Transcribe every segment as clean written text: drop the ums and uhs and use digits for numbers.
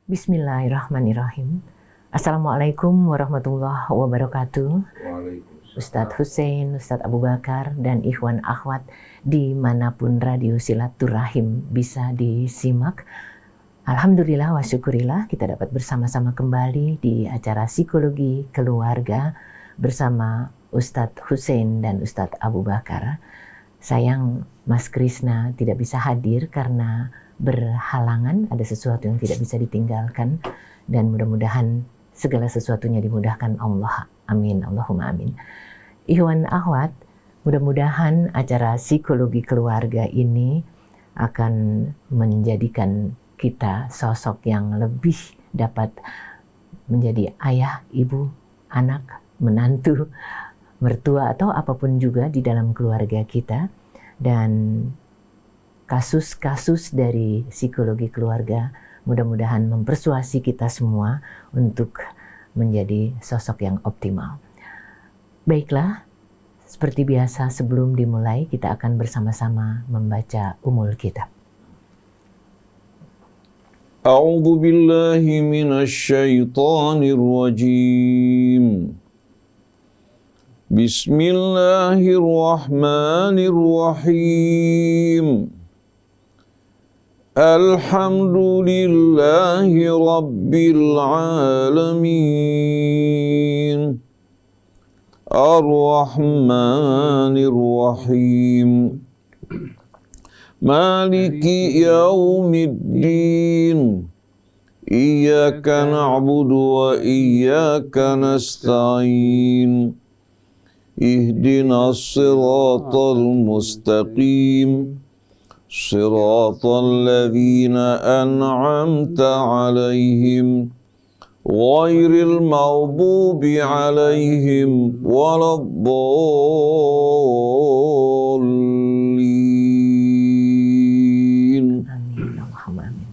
Bismillahirrahmanirrahim. Assalamualaikum warahmatullahi wabarakatuh. Ustadz Hussein, Ustadz Abu Bakar, dan ikhwan akhwat dimanapun radio silaturahim bisa disimak. Alhamdulillah wa syukurillah kita dapat bersama-sama kembali di acara Psikologi Keluarga bersama Ustadz Hussein dan Ustadz Abu Bakar. Sayang Mas Krisna tidak bisa hadir karena berhalangan, ada sesuatu yang tidak bisa ditinggalkan, dan mudah-mudahan segala sesuatunya dimudahkan Allah. Amin, Allahumma amin. Ikhwan akhwat, mudah-mudahan acara Psikologi Keluarga ini akan menjadikan kita sosok yang lebih dapat menjadi ayah, ibu, anak, menantu, mertua, atau apapun juga di dalam keluarga kita. Dan kasus-kasus dari psikologi keluarga mudah-mudahan mempersuasi kita semua untuk menjadi sosok yang optimal. Baiklah, seperti biasa sebelum dimulai kita akan bersama-sama membaca umul kitab. A'udzu billahi minasy syaithanir rajim. Bismillahirrahmanirrahim. Alhamdulillahi rabbil alamin. Ar-Rahmanir Rahim. Maliki yaumiddin. Iyyaka na'budu wa iyyaka nasta'in. Ihdinas siratal mustaqim. Siratal ladzina an'amta 'alaihim ghairil maghdubi 'alaihim waladdallin. Amin, Allahumma amin.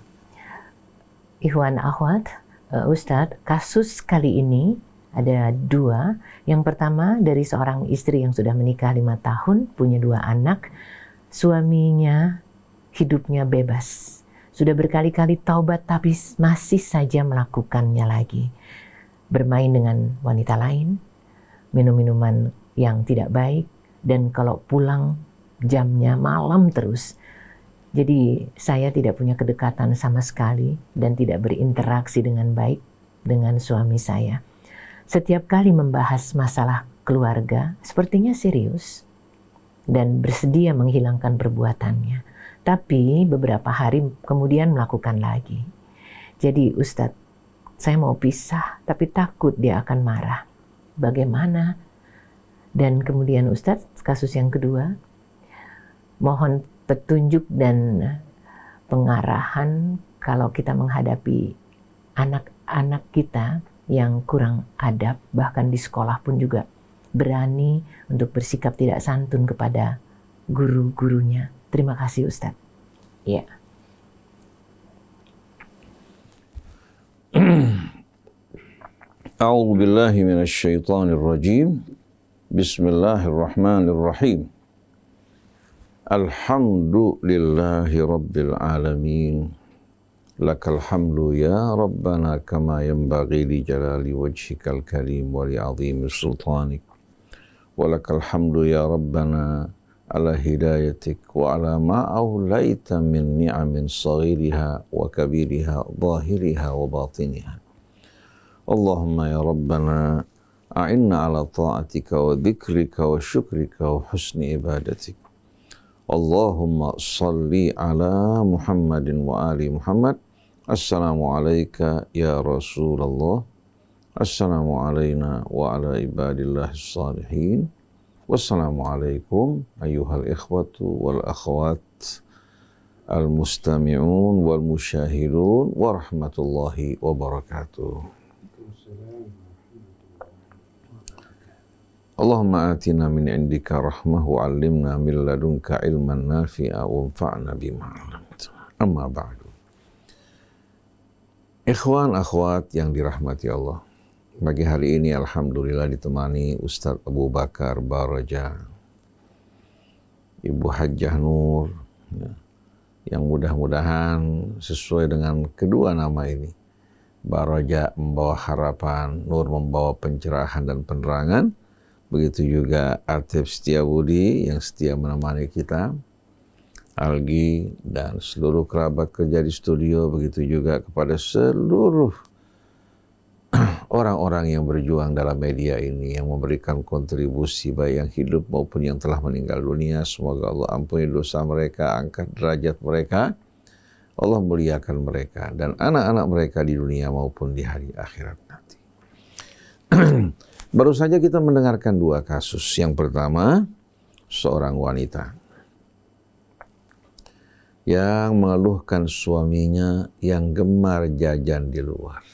Ikhwan akhwat, Ustadz, kasus kali ini ada dua. Yang pertama dari seorang istri yang sudah menikah 5 tahun, punya 2 anak. Suaminya hidupnya bebas. Sudah berkali-kali taubat tapi masih saja melakukannya lagi. Bermain dengan wanita lain, minum minuman yang tidak baik, dan kalau pulang jamnya malam terus. Jadi saya tidak punya kedekatan sama sekali dan tidak berinteraksi dengan baik dengan suami saya. Setiap kali membahas masalah keluarga, sepertinya serius dan bersedia menghilangkan perbuatannya. Tapi beberapa hari kemudian melakukan lagi. Jadi Ustadz, saya mau pisah tapi takut dia akan marah. Bagaimana? Dan kemudian Ustadz, kasus yang kedua, mohon petunjuk dan pengarahan kalau kita menghadapi anak-anak kita yang kurang adab, bahkan di sekolah pun juga berani untuk bersikap tidak santun kepada guru-gurunya. Terima kasih Ustadz. Ya. A'udzu billahi minasy syaithanir rajim. Bismillahirrahmanirrahim. Alhamdulillahi rabbil alamin. Lakal hamdu ya Rabbana kama yanbaghi li jalali wajhikal karim wa li 'azimi sultanik. Walakal hamdu ya Rabbana ala hidayatik wa ala ma awlaita min ni'amin saghiriha wa kabiriha zahiriha wa batiniha. Allahumma ya Rabbana a'inna ala ta'atika wa dhikrika wa syukrika wa husni ibadatik. Allahumma salli ala Muhammadin wa ali Muhammad. Assalamu alayka ya Rasulullah. Assalamu alayna wa ala ibadillahis salihin. Wassalamualaikum ayyuhal ikhwatu wal akhwat al-mustami'un wal musyahidun wa rahmatullahi wabarakatuh. Allahumma atina min indika rahmah wa 'allimna min ladunka ilman nafi'a wa anfa'na bima 'allamtana. Amma ba'du. Ikhwan akhwat yang dirahmati Allah. Pagi hari ini alhamdulillah ditemani Ustadz Abu Bakar Baraja, Ibu Hajjah Nur, ya, yang mudah-mudahan sesuai dengan kedua nama ini Baraja membawa harapan, Nur membawa pencerahan dan penerangan. Begitu juga Atif Setiabudi yang setia menemani kita, Algi dan seluruh kerabat kerja di studio, begitu juga kepada seluruh orang-orang yang berjuang dalam media ini, yang memberikan kontribusi baik yang hidup maupun yang telah meninggal dunia. Semoga Allah ampuni dosa mereka, angkat derajat mereka, Allah muliakan mereka dan anak-anak mereka di dunia maupun di hari akhirat nanti. Baru saja kita mendengarkan dua kasus. Yang pertama, seorang wanita yang mengeluhkan suaminya yang gemar jajan di luar.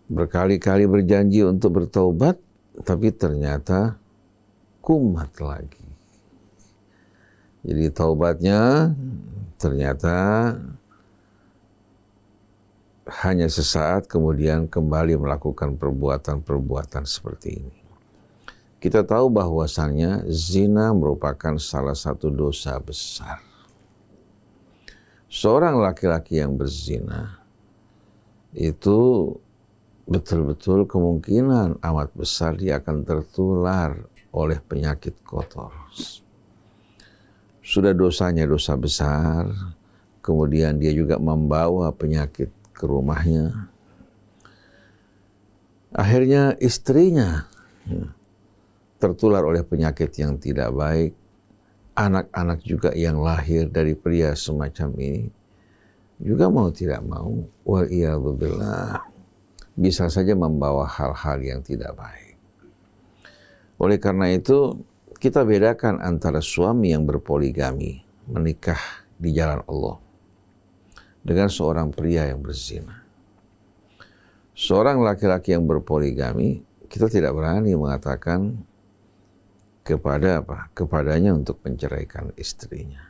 Berkali-kali berjanji untuk bertaubat, tapi ternyata kumat lagi. Jadi taubatnya ternyata hanya sesaat, kemudian kembali melakukan perbuatan-perbuatan seperti ini. Kita tahu bahwasannya zina merupakan salah satu dosa besar. Seorang laki-laki yang berzina itu betul-betul kemungkinan amat besar dia akan tertular oleh penyakit kotor. Sudah dosanya dosa besar, kemudian dia juga membawa penyakit ke rumahnya. Akhirnya istrinya tertular oleh penyakit yang tidak baik. Anak-anak juga yang lahir dari pria semacam ini juga mau tidak mau, wal'iyadzubillah, bisa saja membawa hal-hal yang tidak baik. Oleh karena itu, kita bedakan antara suami yang berpoligami, menikah di jalan Allah, dengan seorang pria yang berzina. Seorang laki-laki yang berpoligami, kita tidak berani mengatakan kepadanya untuk menceraikan istrinya.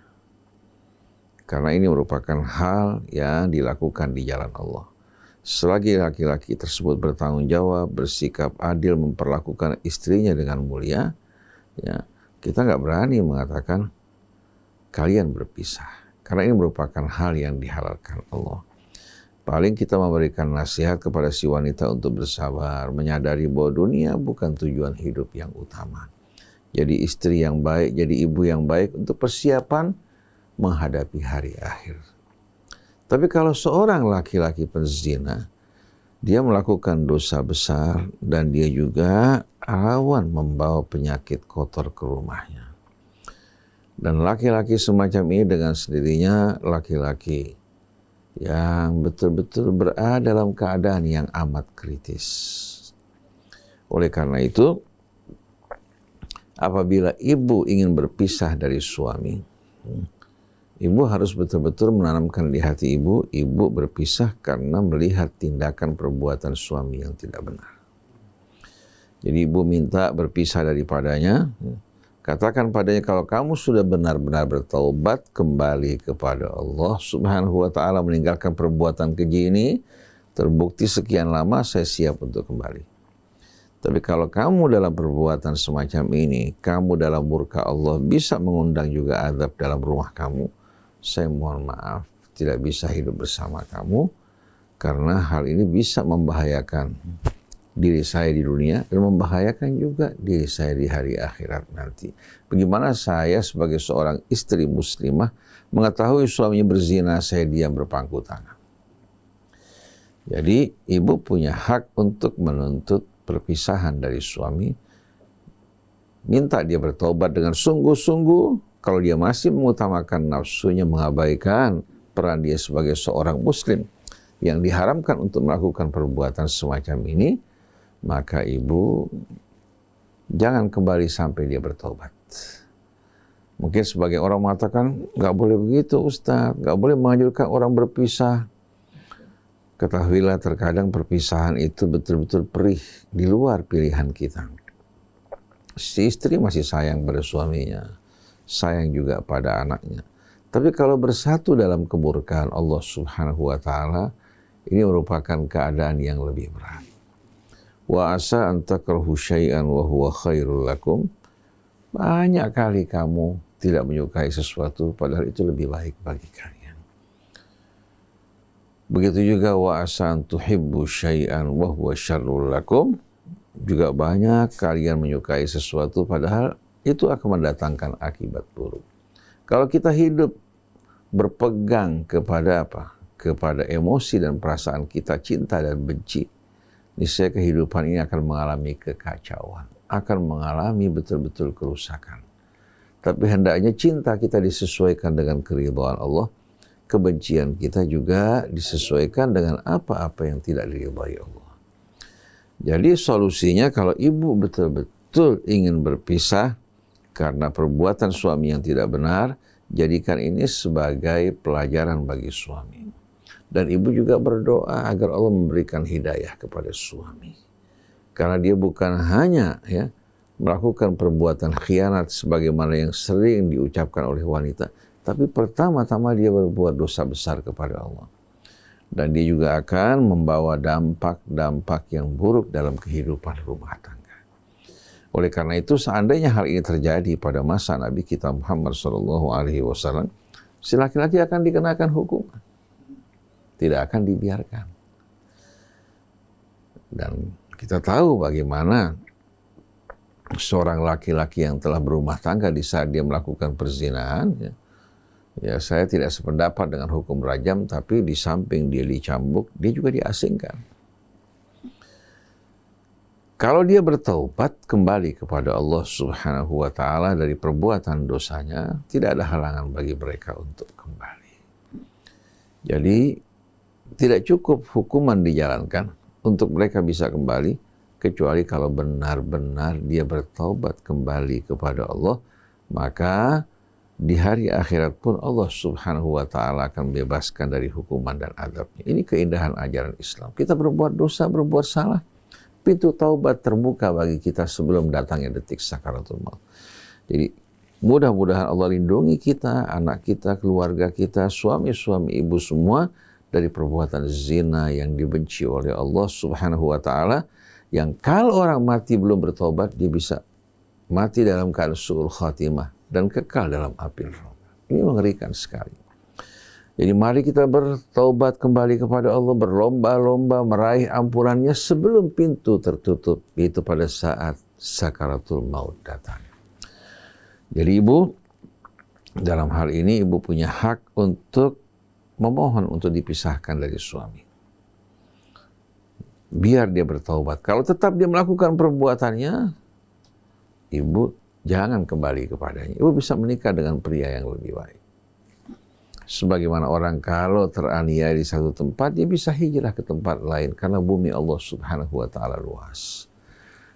Karena ini merupakan hal yang dilakukan di jalan Allah. Selagi laki-laki tersebut bertanggung jawab, bersikap adil, memperlakukan istrinya dengan mulia, ya, kita nggak berani mengatakan kalian berpisah. Karena ini merupakan hal yang dihalalkan Allah. Paling kita memberikan nasihat kepada si wanita untuk bersabar, menyadari bahwa dunia bukan tujuan hidup yang utama. Jadi istri yang baik, jadi ibu yang baik untuk persiapan menghadapi hari akhir. Tapi kalau seorang laki-laki penzina, dia melakukan dosa besar dan dia juga rawan membawa penyakit kotor ke rumahnya. Dan laki-laki semacam ini dengan sendirinya laki-laki yang betul-betul berada dalam keadaan yang amat kritis. Oleh karena itu, apabila ibu ingin berpisah dari suami, ibu harus betul-betul menanamkan di hati ibu berpisah karena melihat tindakan perbuatan suami yang tidak benar. Jadi ibu minta berpisah daripadanya, katakan padanya kalau kamu sudah benar-benar bertaubat kembali kepada Allah Subhanahu wa ta'ala, meninggalkan perbuatan keji ini, terbukti sekian lama, saya siap untuk kembali. Tapi kalau kamu dalam perbuatan semacam ini, kamu dalam murka Allah, bisa mengundang juga azab dalam rumah kamu, saya mohon maaf, tidak bisa hidup bersama kamu, karena hal ini bisa membahayakan diri saya di dunia dan membahayakan juga diri saya di hari akhirat nanti. Bagaimana saya sebagai seorang istri muslimah mengetahui suaminya berzina, saya diam berpangku tangan. Jadi ibu punya hak untuk menuntut perpisahan dari suami, minta dia bertobat dengan sungguh-sungguh. Kalau dia masih mengutamakan nafsunya, mengabaikan peran dia sebagai seorang muslim yang diharamkan untuk melakukan perbuatan semacam ini, maka ibu jangan kembali sampai dia bertobat. Mungkin sebagai orang mengatakan, nggak boleh begitu Ustaz, nggak boleh menganjurkan orang berpisah. Ketahuilah terkadang perpisahan itu betul-betul perih di luar pilihan kita. Si istri masih sayang pada suaminya, sayang juga pada anaknya. Tapi kalau bersatu dalam kemurkaan Allah Subhanahu wa ta'ala, ini merupakan keadaan yang lebih berat. Wa asa an takrahu syai'an wa huwa khairul lakum. Banyak kali kamu tidak menyukai sesuatu padahal itu lebih baik bagi kalian. Begitu juga wa asan tuhibbu syai'an wa huwa syarrul lakum. Juga banyak kalian menyukai sesuatu padahal itu akan mendatangkan akibat buruk. Kalau kita hidup berpegang kepada apa? Kepada emosi dan perasaan kita cinta dan benci, niscaya kehidupan ini akan mengalami kekacauan, akan mengalami betul-betul kerusakan. Tapi hendaknya cinta kita disesuaikan dengan keridhaan Allah, kebencian kita juga disesuaikan dengan apa-apa yang tidak diridhai Allah. Jadi solusinya kalau ibu betul-betul ingin berpisah karena perbuatan suami yang tidak benar, jadikan ini sebagai pelajaran bagi suami. Dan ibu juga berdoa agar Allah memberikan hidayah kepada suami. Karena dia bukan hanya melakukan perbuatan khianat sebagaimana yang sering diucapkan oleh wanita, tapi pertama-tama dia berbuat dosa besar kepada Allah. Dan dia juga akan membawa dampak-dampak yang buruk dalam kehidupan rumah tangga. Oleh karena itu, seandainya hal ini terjadi pada masa Nabi kita Muhammad SAW, si laki-laki akan dikenakan hukuman. Tidak akan dibiarkan. Dan kita tahu bagaimana seorang laki-laki yang telah berumah tangga di saat dia melakukan perzinahan, ya saya tidak sependapat dengan hukum rajam, tapi di samping dia dicambuk, dia juga diasingkan. Kalau dia bertaubat kembali kepada Allah Subhanahu wa Ta'ala dari perbuatan dosanya, tidak ada halangan bagi mereka untuk kembali. Jadi tidak cukup hukuman dijalankan untuk mereka bisa kembali, kecuali kalau benar-benar dia bertaubat kembali kepada Allah, maka di hari akhirat pun Allah Subhanahu wa Ta'ala akan membebaskan dari hukuman dan azabnya. Ini keindahan ajaran Islam. Kita berbuat dosa, berbuat salah, pintu taubat terbuka bagi kita sebelum datangnya detik sakaratul maut. Jadi mudah-mudahan Allah lindungi kita, anak kita, keluarga kita, suami-suami, ibu semua dari perbuatan zina yang dibenci oleh Allah Subhanahu wa Ta'ala, yang kalau orang mati belum bertobat, dia bisa mati dalam keadaan su'ul khatimah dan kekal dalam api neraka. Ini mengerikan sekali. Jadi mari kita bertaubat kembali kepada Allah, berlomba-lomba meraih ampunannya sebelum pintu tertutup, itu pada saat sakaratul maut datang. Jadi ibu, dalam hal ini ibu punya hak untuk memohon untuk dipisahkan dari suami. Biar dia bertaubat. Kalau tetap dia melakukan perbuatannya, ibu jangan kembali kepadanya. Ibu bisa menikah dengan pria yang lebih baik. Sebagaimana orang kalau teraniaya di satu tempat, dia bisa hijrah ke tempat lain karena bumi Allah Subhanahu wa Ta'ala luas.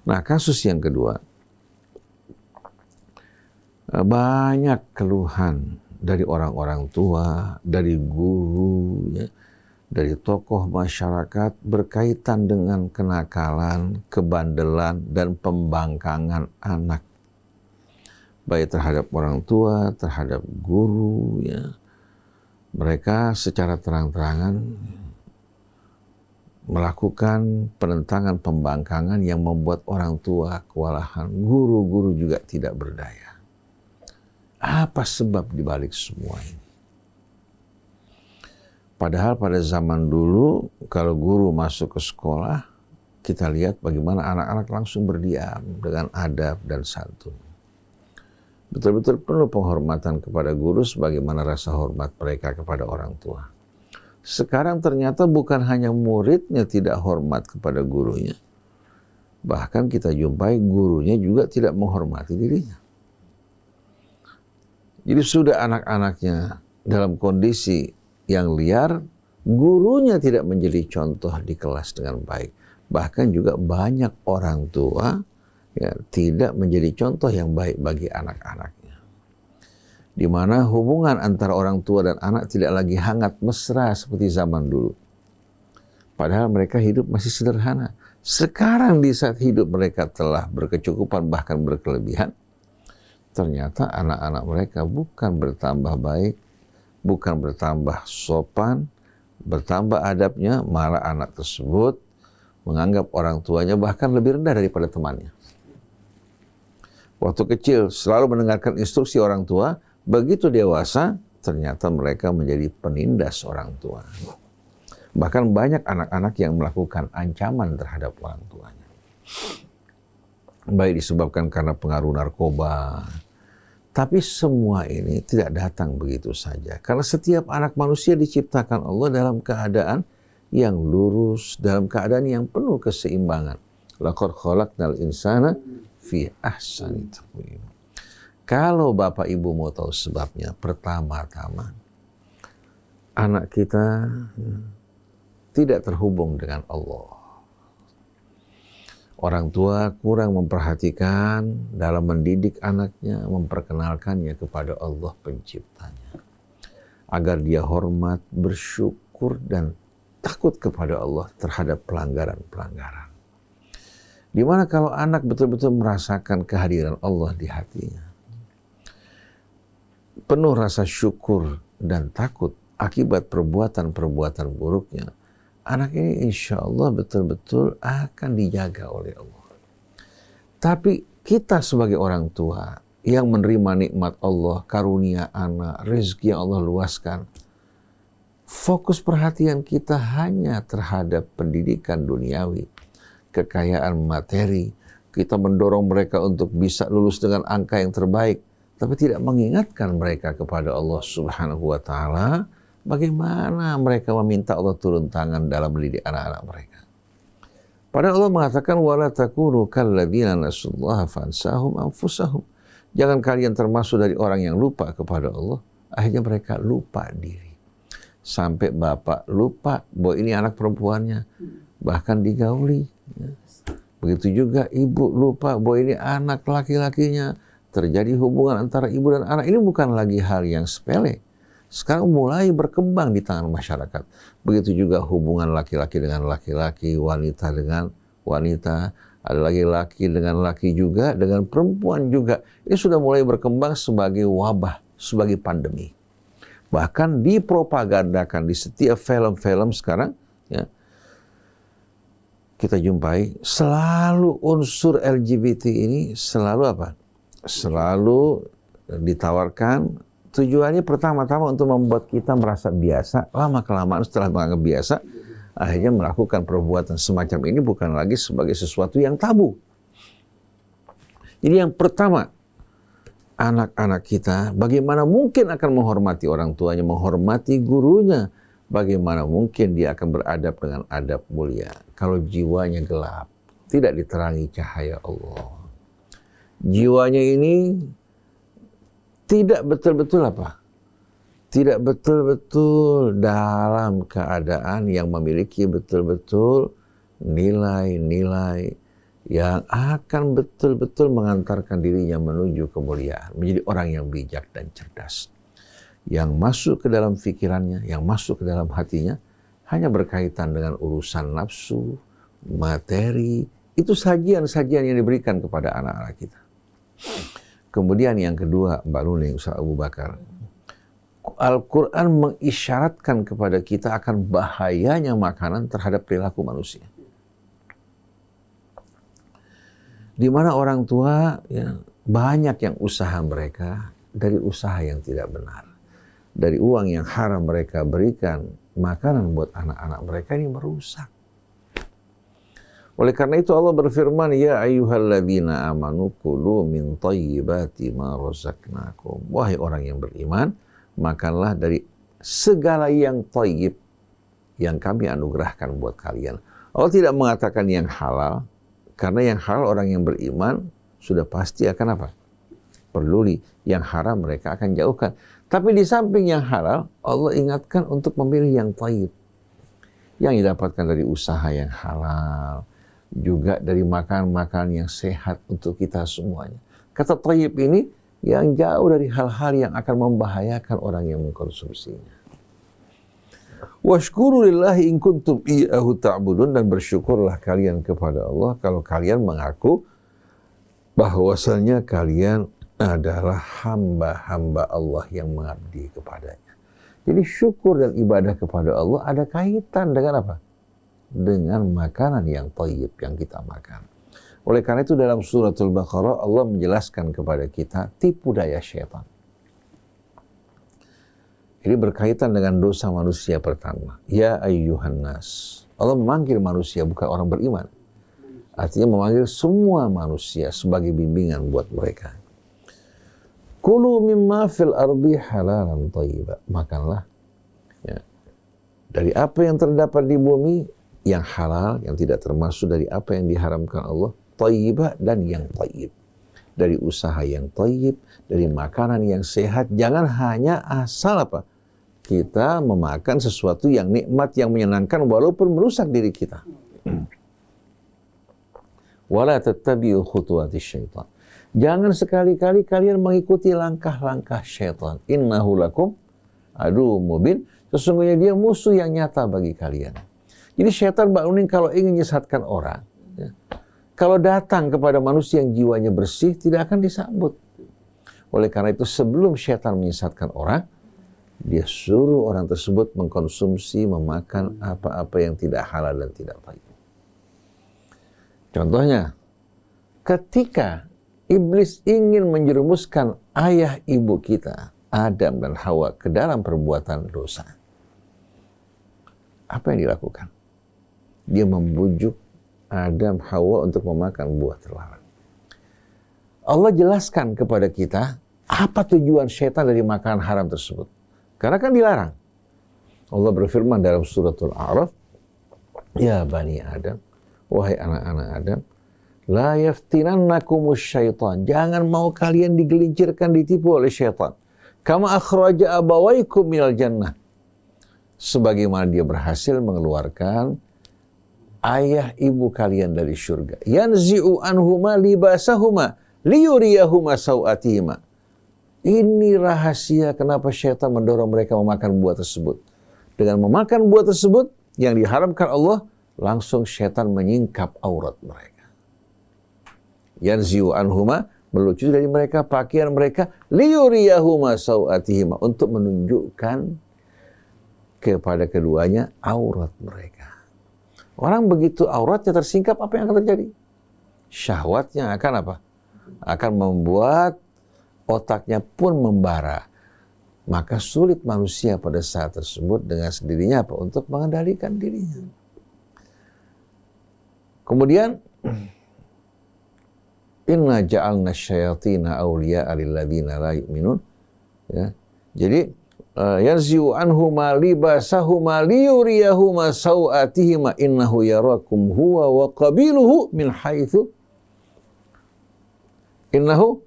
Nah, kasus yang kedua, banyak keluhan dari orang-orang tua, dari guru, dari tokoh masyarakat berkaitan dengan kenakalan, kebandelan, dan pembangkangan anak. Baik terhadap orang tua, terhadap guru, Mereka secara terang-terangan melakukan penentangan pembangkangan yang membuat orang tua kewalahan, guru-guru juga tidak berdaya. Apa sebab dibalik semua ini? Padahal pada zaman dulu, kalau guru masuk ke sekolah, kita lihat bagaimana anak-anak langsung berdiam dengan adab dan santun. Betul-betul penuh penghormatan kepada guru sebagaimana rasa hormat mereka kepada orang tua. Sekarang ternyata bukan hanya muridnya tidak hormat kepada gurunya, bahkan kita jumpai gurunya juga tidak menghormati dirinya. Jadi sudah anak-anaknya dalam kondisi yang liar, gurunya tidak menjadi contoh di kelas dengan baik. Bahkan juga banyak orang tua tidak menjadi contoh yang baik bagi anak-anaknya. Di mana hubungan antara orang tua dan anak tidak lagi hangat mesra seperti zaman dulu. Padahal mereka hidup masih sederhana. Sekarang di saat hidup mereka telah berkecukupan bahkan berkelebihan, ternyata anak-anak mereka bukan bertambah baik, bukan bertambah sopan, bertambah adabnya, malah anak tersebut menganggap orang tuanya bahkan lebih rendah daripada temannya. Waktu kecil selalu mendengarkan instruksi orang tua, begitu dewasa ternyata mereka menjadi penindas orang tua. Bahkan banyak anak-anak yang melakukan ancaman terhadap orang tuanya. Baik disebabkan karena pengaruh narkoba. Tapi semua ini tidak datang begitu saja. Karena setiap anak manusia diciptakan Allah dalam keadaan yang lurus, dalam keadaan yang penuh keseimbangan. Laqad khalaqnal insana fi ahsani taqwim. Kalau Bapak Ibu mau tahu sebabnya, pertama-tama anak kita tidak terhubung dengan Allah. Orang tua kurang memperhatikan dalam mendidik anaknya, memperkenalkannya kepada Allah penciptanya. Agar dia hormat, bersyukur, dan takut kepada Allah terhadap pelanggaran-pelanggaran. Dimana kalau anak betul-betul merasakan kehadiran Allah di hatinya, penuh rasa syukur dan takut akibat perbuatan-perbuatan buruknya, anak ini insya Allah betul-betul akan dijaga oleh Allah. Tapi kita sebagai orang tua yang menerima nikmat Allah, karunia anak, rezeki yang Allah luaskan, fokus perhatian kita hanya terhadap pendidikan duniawi, kekayaan materi. Kita mendorong mereka untuk bisa lulus dengan angka yang terbaik, tapi tidak mengingatkan mereka kepada Allah Subhanahu wa Ta'ala. Bagaimana mereka meminta Allah turun tangan dalam mendidik anak-anak mereka. Padahal Allah mengatakan wala takunu kalladzina nasullaha fansahum anfusahum. Jangan kalian termasuk dari orang yang lupa kepada Allah, akhirnya mereka lupa diri. Sampai bapak lupa bahwa ini anak perempuannya, bahkan digauli. Begitu juga ibu lupa bahwa ini anak laki-lakinya, terjadi hubungan antara ibu dan anak. Ini bukan lagi hal yang sepele. Sekarang mulai berkembang di tangan masyarakat. Begitu juga hubungan laki-laki dengan laki-laki, wanita dengan wanita, ada lagi laki dengan laki juga, dengan perempuan juga. Ini sudah mulai berkembang sebagai wabah, sebagai pandemi. Bahkan dipropagandakan di setiap film-film sekarang, ya, kita jumpai selalu unsur LGBT ini selalu apa? Selalu ditawarkan. Tujuannya pertama-tama untuk membuat kita merasa biasa, lama-kelamaan setelah menganggap biasa, akhirnya melakukan perbuatan semacam ini bukan lagi sebagai sesuatu yang tabu. Jadi yang pertama, anak-anak kita bagaimana mungkin akan menghormati orang tuanya, menghormati gurunya, bagaimana mungkin dia akan beradab dengan adab mulia kalau jiwanya gelap, tidak diterangi cahaya Allah. Jiwanya ini tidak betul-betul apa? Tidak betul-betul dalam keadaan yang memiliki betul-betul nilai-nilai yang akan betul-betul mengantarkan dirinya menuju kemuliaan. Menjadi orang yang bijak dan cerdas. Yang masuk ke dalam pikirannya, yang masuk ke dalam hatinya, hanya berkaitan dengan urusan nafsu, materi. Itu sajian-sajian yang diberikan kepada anak-anak kita. Kemudian yang kedua, Mbak Nuning, Ustaz Abu Bakar, Al-Quran mengisyaratkan kepada kita akan bahayanya makanan terhadap perilaku manusia. Di mana orang tua ya, banyak yang usaha mereka dari usaha yang tidak benar. Dari uang yang haram mereka berikan makanan buat anak-anak mereka ini merusak. Oleh karena itu Allah berfirman, ya ayyuhalladzina amanu kulu min thayyibati ma razaqnakum. Wahai orang yang beriman, makanlah dari segala yang thayyib yang kami anugerahkan buat kalian. Allah tidak mengatakan yang halal, karena yang halal orang yang beriman sudah pasti akan apa? Peduli. Yang haram mereka akan jauhkan. Tapi di samping yang halal, Allah ingatkan untuk memilih yang thayyib. Yang didapatkan dari usaha yang halal. Juga dari makan-makan yang sehat untuk kita semuanya. Kata thayyib ini yang jauh dari hal-hal yang akan membahayakan orang yang mengkonsumsinya. Washkuru lillahi in kuntum iyyahu ta'budun, dan bersyukurlah kalian kepada Allah kalau kalian mengaku bahwasanya kalian adalah hamba-hamba Allah yang mengabdi kepadanya. Jadi syukur dan ibadah kepada Allah ada kaitan dengan apa? Dengan makanan yang thayyib yang kita makan. Oleh karena itu dalam suratul Baqarah Allah menjelaskan kepada kita tipu daya syaitan. Ini berkaitan dengan dosa manusia pertama. Ya ayyuhan nas. Allah memanggil manusia, bukan orang beriman. Artinya memanggil semua manusia sebagai bimbingan buat mereka. Kulu mimma fil ardi halalan thayyiba. Makanlah ya, dari apa yang terdapat di bumi yang halal, yang tidak termasuk dari apa yang diharamkan Allah, thayyiba dan yang thayyib. Dari usaha yang thayyib, dari makanan yang sehat. Jangan hanya asal apa? Kita memakan sesuatu yang nikmat, yang menyenangkan walaupun merusak diri kita. Wala tattabi'u khutuwatis syaitan. Jangan sekali-kali kalian mengikuti langkah-langkah syaitan. Innahu lakum aduwwum mubin. Sesungguhnya dia musuh yang nyata bagi kalian. Jadi syaitan Mbak Nuning kalau ingin menyesatkan orang, ya, kalau datang kepada manusia yang jiwanya bersih, tidak akan disambut. Oleh karena itu sebelum syaitan menyesatkan orang, dia suruh orang tersebut mengkonsumsi, memakan apa-apa yang tidak halal dan tidak baik. Contohnya, ketika iblis ingin menjerumuskan ayah ibu kita, Adam dan Hawa, ke dalam perbuatan dosa, apa yang dilakukan? Dia membujuk Adam, Hawa untuk memakan buah terlarang. Allah jelaskan kepada kita apa tujuan syaitan dari makanan haram tersebut. Karena kan dilarang. Allah berfirman dalam suratul A'raf, ya bani Adam, wahai anak-anak Adam, la yaftinannakumus syaitan. Jangan mau kalian digelincirkan, ditipu oleh syaitan. Kama akhraja abawaikum minal jannah. Sebagaimana dia berhasil mengeluarkan ayah ibu kalian dari surga. Yanzi'u anhuma libasahuma liyuriyahuma sawatihima. Ini rahasia kenapa syaitan mendorong mereka memakan buah tersebut. Dengan memakan buah tersebut yang diharamkan Allah, langsung syaitan menyingkap aurat mereka. Yanzi'u anhuma, melucut dari mereka pakaian mereka, liyuriyahuma sawatihima, untuk menunjukkan kepada keduanya aurat mereka. Orang begitu auratnya tersingkap, apa yang akan terjadi? Syahwatnya akan apa? Akan membuat otaknya pun membara. Maka sulit manusia pada saat tersebut dengan sendirinya apa? Untuk mengendalikan dirinya. Kemudian, inna ja'alna syayatina awliya'a lilladzina la yu'minun. Ya. Jadi, yanzi'u anhuma libasahuma liyuriyahuma sawatihima innahu yarakum huwa wa qabiluhu min haitsu innahu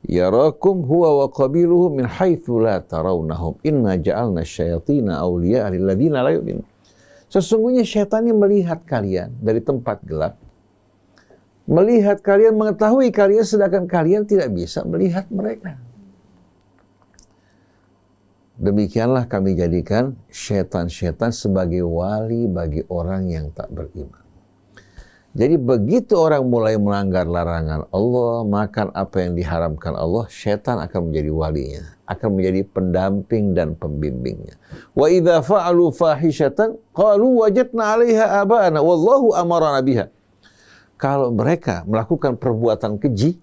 yarakum huwa wa qabiluhu min haitsu la tarawnahum inna ja'alna syayatina awliya'a lilladzina la yu'minun. Sesungguhnya syaitan ini melihat kalian dari tempat gelap, melihat kalian, mengetahui kalian, sedangkan kalian tidak bisa melihat mereka. Demikianlah kami jadikan syaitan-syaitan sebagai wali bagi orang yang tak beriman. Jadi begitu orang mulai melanggar larangan Allah, makan apa yang diharamkan Allah, syaitan akan menjadi walinya, akan menjadi pendamping dan pembimbingnya. Wa idza fa'alu fahishatan qalu wajadna 'alaiha aba'ana wallahu amarana biha. Kalau mereka melakukan perbuatan keji,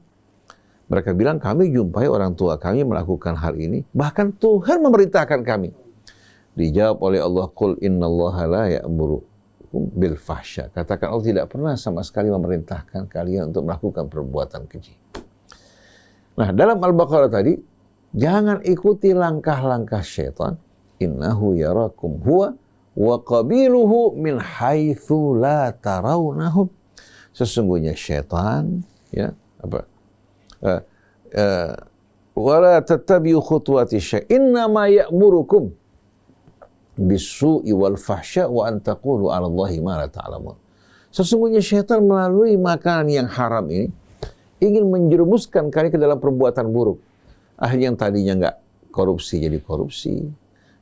mereka bilang, kami jumpai orang tua kami melakukan hal ini, bahkan Tuhan memerintahkan kami. Dijawab oleh Allah, qul innallaha la ya'muru bil fahsya. Katakan, Allah tidak pernah sama sekali memerintahkan kalian untuk melakukan perbuatan keji. Nah, dalam Al-Baqarah tadi, jangan ikuti langkah-langkah syaitan. Innahu yarakum huwa wa qabiluhu min haitsu la tarawnahum. Sesungguhnya syaitan, ya, apa? Wala tattabi'u khutuwati syaitan innama ya'murukum bis-su'i wal fahsya wa an taqulu 'ala Allahi ma la ta'lamun. Sesungguhnya syaitan melalui makanan yang haram ini ingin menjerumuskan kalian ke dalam perbuatan buruk. Akhirnya yang tadinya enggak korupsi jadi korupsi,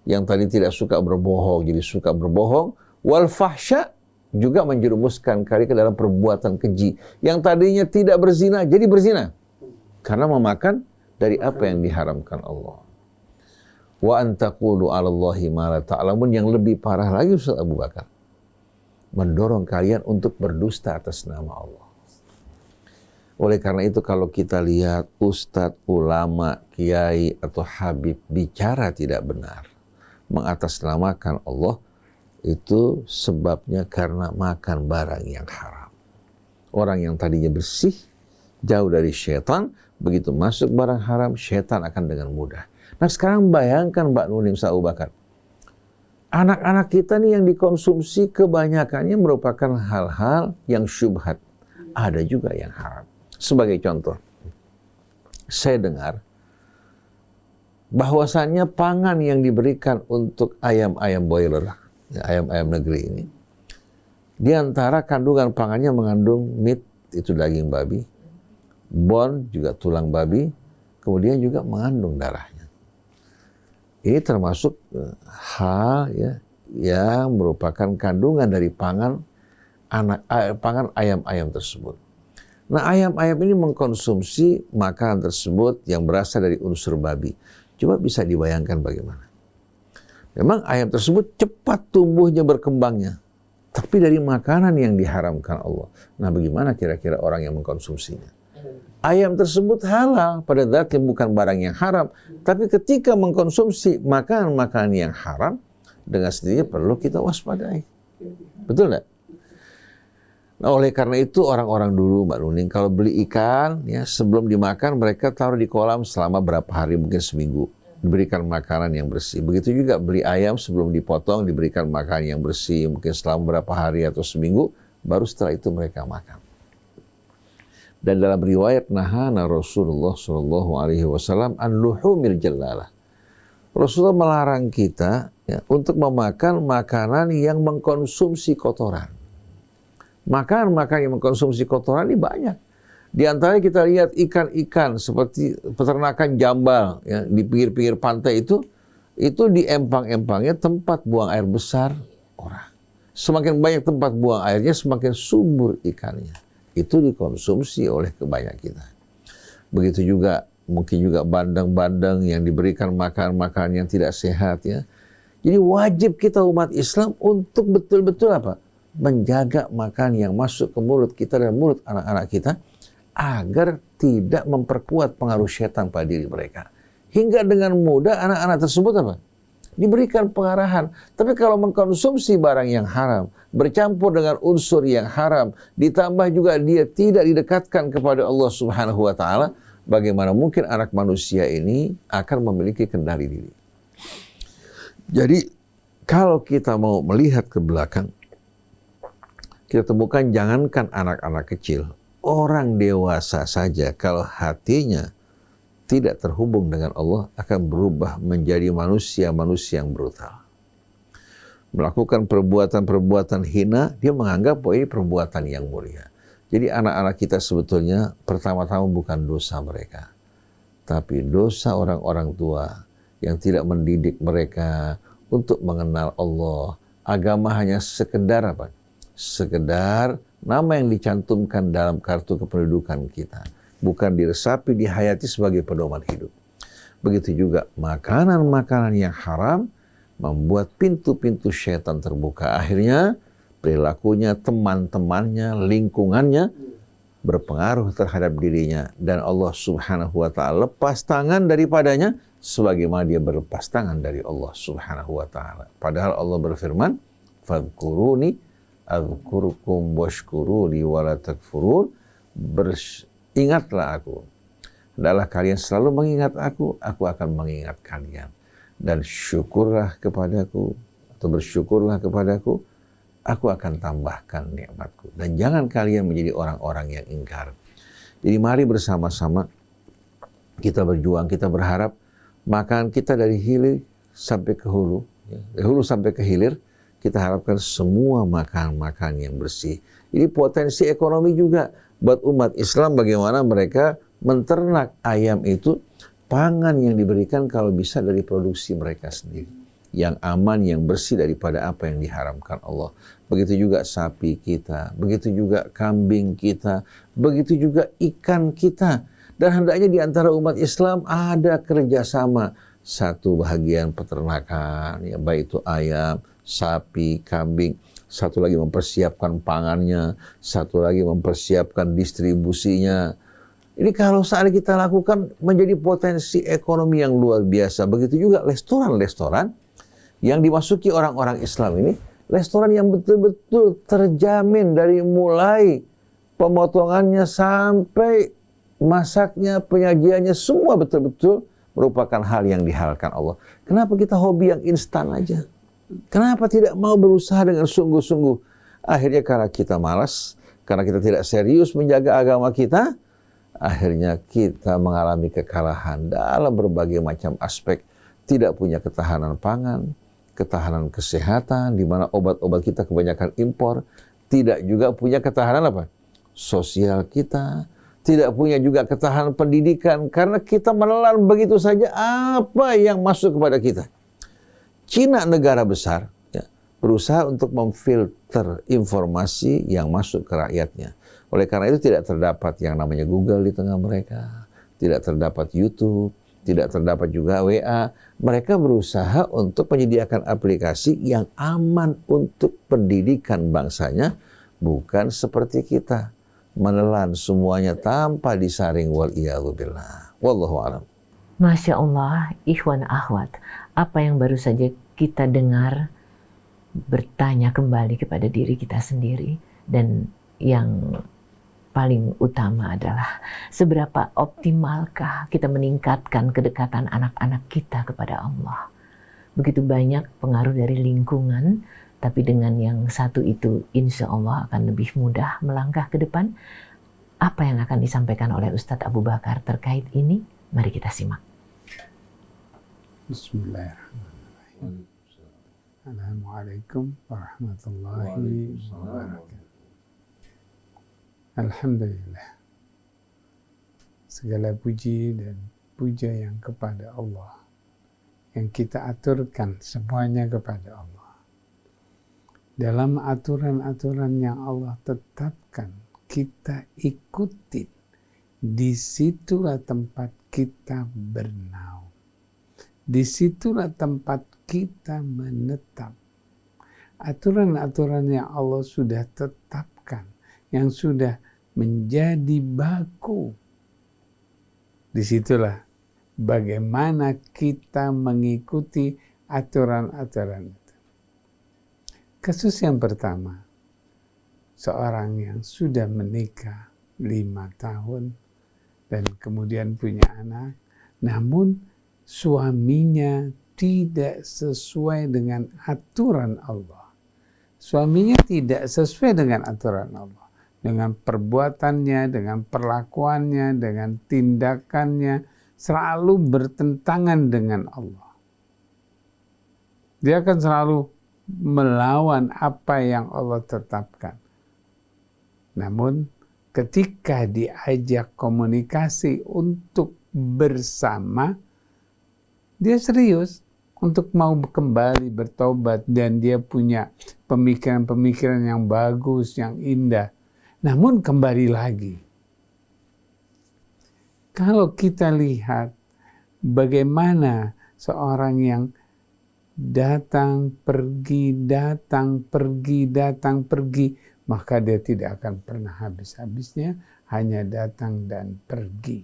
yang tadi tidak suka berbohong jadi suka berbohong, wal fahsya juga menjerumuskan kalian ke dalam perbuatan keji. Yang tadinya tidak berzina jadi berzina. Karena memakan dari apa yang diharamkan Allah. Wa an taqulu 'ala Allahi ma la ta'lamun. Yang lebih parah lagi Ustaz Abu Bakar, mendorong kalian untuk berdusta atas nama Allah. Oleh karena itu kalau kita lihat ustadz, ulama, kiai atau habib bicara tidak benar, mengatasnamakan Allah, itu sebabnya karena makan barang yang haram. Orang yang tadinya bersih, jauh dari syaitan, begitu masuk barang haram, syaitan akan dengan mudah. Nah sekarang bayangkan Mbak Nuning, Ustaz Abu Bakar, anak-anak kita nih yang dikonsumsi kebanyakannya merupakan hal-hal yang syubhat. Ada juga yang haram. Sebagai contoh, saya dengar bahwasannya pangan yang diberikan untuk ayam-ayam boiler, ayam-ayam negeri ini, di antara kandungan pangannya mengandung meat, itu daging babi, bone juga tulang babi, kemudian juga mengandung darahnya. Ini termasuk hal ya, yang merupakan kandungan dari pangan ayam-ayam tersebut. Nah, ayam-ayam ini mengkonsumsi makanan tersebut yang berasal dari unsur babi. Coba bisa dibayangkan bagaimana. Memang ayam tersebut cepat tumbuhnya, berkembangnya, tapi dari makanan yang diharamkan Allah. Nah, bagaimana kira-kira orang yang mengkonsumsinya? Ayam tersebut halal pada zatnya, bukan barang yang haram. Tapi ketika mengkonsumsi makanan-makanan yang haram, dengan sendirinya perlu kita waspadai. Betul nggak? Nah, oleh karena itu orang-orang dulu, Mbak Nuning, kalau beli ikan, ya sebelum dimakan mereka taruh di kolam selama berapa hari, mungkin seminggu. Diberikan makanan yang bersih. Begitu juga beli ayam sebelum dipotong, diberikan makanan yang bersih, mungkin selama berapa hari atau seminggu, baru setelah itu mereka makan. Dan dalam riwayat nahana Rasulullah SAW an luhumil jallalah. Rasulullah melarang kita ya, untuk memakan makanan yang mengkonsumsi kotoran. Makanan-makanan yang mengkonsumsi kotoran ini banyak. Di antaranya kita lihat ikan-ikan seperti peternakan jambal ya, di pinggir-pinggir pantai itu di empang-empangnya tempat buang air besar orang. Semakin banyak tempat buang airnya, semakin subur ikannya. Itu dikonsumsi oleh kebanyak kita. Begitu juga mungkin juga bandeng-bandeng yang diberikan makanan-makanan yang tidak sehat ya. Jadi wajib kita umat Islam untuk betul-betul apa? Menjaga makanan yang masuk ke mulut kita dan mulut anak-anak kita agar tidak memperkuat pengaruh syaitan pada diri mereka. Hingga dengan mudah anak-anak tersebut apa? Diberikan pengarahan. Tapi kalau mengkonsumsi barang yang haram, bercampur dengan unsur yang haram, ditambah juga dia tidak didekatkan kepada Allah Subhanahu wa taala, bagaimana mungkin anak manusia ini akan memiliki kendali diri? Jadi kalau kita mau melihat ke belakang, kita temukan jangankan anak-anak kecil, orang dewasa saja kalau hatinya tidak terhubung dengan Allah akan berubah menjadi manusia-manusia yang brutal. Melakukan perbuatan-perbuatan hina, dia menganggap bahwa ini perbuatan yang mulia. Jadi anak-anak kita sebetulnya pertama-tama bukan dosa mereka, tapi dosa orang-orang tua yang tidak mendidik mereka untuk mengenal Allah. Agama hanya sekedar apa? Sekedar nama yang dicantumkan dalam kartu kependudukan kita, bukan diresapi, dihayati sebagai pedoman hidup. Begitu juga makanan-makanan yang haram membuat pintu-pintu syaitan terbuka. Akhirnya perilakunya, teman-temannya, lingkungannya berpengaruh terhadap dirinya, dan Allah Subhanahu wa taala lepas tangan daripadanya sebagaimana dia berlepas tangan dari Allah Subhanahu wa taala. Padahal Allah berfirman, "Fadhkuruni adzkurukum washkuruli wala takfurun." Ingatlah aku. Hendaklah kalian selalu mengingat aku akan mengingat kalian. Dan syukurlah kepadaku, atau bersyukurlah kepadaku, aku akan tambahkan nikmatku. Dan jangan kalian menjadi orang-orang yang ingkar. Jadi mari bersama-sama kita berjuang, kita berharap makanan kita dari hilir sampai ke hulu, dari hulu sampai ke hilir, kita harapkan semua makan-makan yang bersih. Ini potensi ekonomi juga buat umat Islam, bagaimana mereka menternak ayam itu, pangan yang diberikan kalau bisa dari produksi mereka sendiri. Yang aman, yang bersih daripada apa yang diharamkan Allah. Begitu juga sapi kita, begitu juga kambing kita, begitu juga ikan kita. Dan hendaknya di antara umat Islam ada kerjasama. Satu bahagian peternakan, ya, baik itu ayam, sapi, kambing. Satu lagi mempersiapkan pangannya, satu lagi mempersiapkan distribusinya. Ini kalau saat kita lakukan menjadi potensi ekonomi yang luar biasa. Begitu juga restoran-restoran Yang dimasuki orang-orang Islam ini restoran yang betul-betul terjamin dari mulai pemotongannya sampai masaknya, penyajiannya, semua betul-betul merupakan hal yang dihalalkan Allah. Kenapa kita hobi yang instan aja? Kenapa tidak mau berusaha dengan sungguh-sungguh? Akhirnya karena kita malas, karena kita tidak serius menjaga agama kita, akhirnya kita mengalami kekalahan dalam berbagai macam aspek. Tidak punya ketahanan pangan, ketahanan kesehatan, di mana obat-obat kita kebanyakan impor. Tidak juga punya ketahanan apa? Sosial kita. Tidak punya juga ketahanan pendidikan, karena kita menelan begitu saja apa yang masuk kepada kita. Cina, negara besar, ya, berusaha untuk memfilter informasi yang masuk ke rakyatnya. Oleh karena itu tidak terdapat yang namanya Google di tengah mereka, tidak terdapat YouTube, tidak terdapat juga WA. Mereka berusaha untuk menyediakan aplikasi yang aman untuk pendidikan bangsanya, bukan seperti kita menelan semuanya tanpa disaring, waliyadzubillah. Wallahu a'lam. Masya Allah, ikhwan akhwat, apa yang baru saja kita dengar, bertanya kembali kepada diri kita sendiri, dan yang paling utama adalah seberapa optimalkah kita meningkatkan kedekatan anak-anak kita kepada Allah. Begitu banyak pengaruh dari lingkungan, tapi dengan yang satu itu insya Allah akan lebih mudah melangkah ke depan. Apa yang akan disampaikan oleh Ustadz Abu Bakar terkait ini? Mari kita simak. Bismillahirrahmanirrahim. Assalamualaikum warahmatullahi wabarakatuh. Alhamdulillah. Segala puji dan puja yang kepada Allah, yang kita aturkan semuanya kepada Allah. Dalam aturan-aturan yang Allah tetapkan, kita ikuti. Disitulah tempat kita bernaung. Disitulah tempat kita menetap. Aturan-aturan yang Allah sudah tetapkan, yang sudah menjadi baku. Disitulah bagaimana kita mengikuti aturan-aturan itu. Kasus yang pertama, seorang yang sudah menikah 5 tahun dan kemudian punya anak, namun suaminya tidak sesuai dengan aturan Allah. Suaminya tidak sesuai dengan aturan Allah. Dengan perbuatannya, dengan perlakuannya, dengan tindakannya, selalu bertentangan dengan Allah. Dia akan selalu melawan apa yang Allah tetapkan. Namun ketika diajak komunikasi untuk bersama, dia serius untuk mau kembali bertobat dan dia punya pemikiran-pemikiran yang bagus, yang indah. Namun kembali lagi, kalau kita lihat bagaimana seorang yang datang, pergi, maka dia tidak akan pernah habis-habisnya, hanya datang dan pergi.